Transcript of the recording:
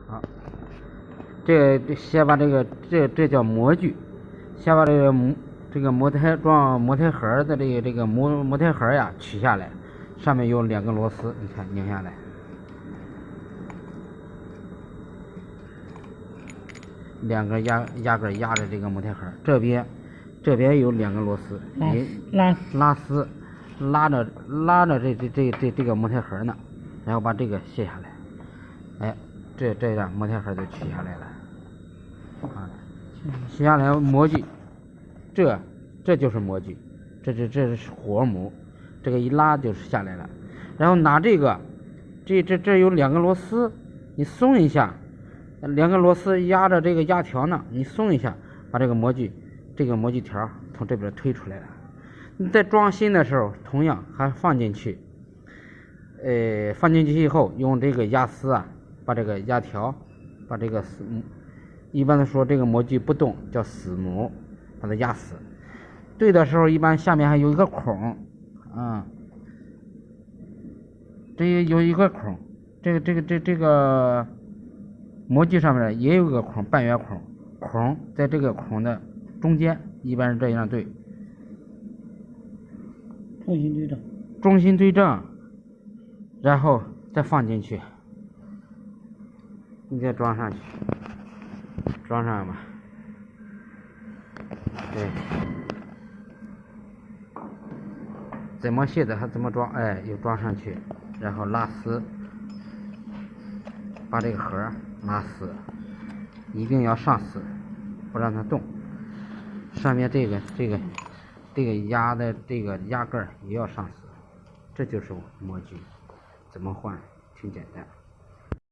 好，这先把这叫模具，先把这个模胎盒的这个模胎盒呀取下来，上面有2个螺丝，你看拧下来。2个压根压着这个模胎盒，这边有2个螺丝，拉丝拉着这个模胎盒呢，然后把这个卸下来，哎，这样模胎盒就取下来了，啊，取下来模具，这就是模具，这是活模，这个一拉就是下来了，然后拿这个，这有2个螺丝，你松一下。2个螺丝压着这个压条呢，你松一下，把这个模具条从这边推出来了。你在装新的时候，同样还放进去，放进去以后，用这个压丝啊，把这个压条，把这个一般的说这个模具不动叫死模，把它压死。对的时候，一般下面还有一个孔，啊，这有一个孔，这个。模具上面也有个孔，半圆孔在这个孔的中间，一般是这样对。中心对正，然后再放进去，你再装上去，装上吧。对，怎么卸的还怎么装，哎，又装上去，然后拉丝，把这个盒拉死，一定要上死，不让它动。上面这个压的这个压盖也要上死，这就是模具。怎么换？挺简单。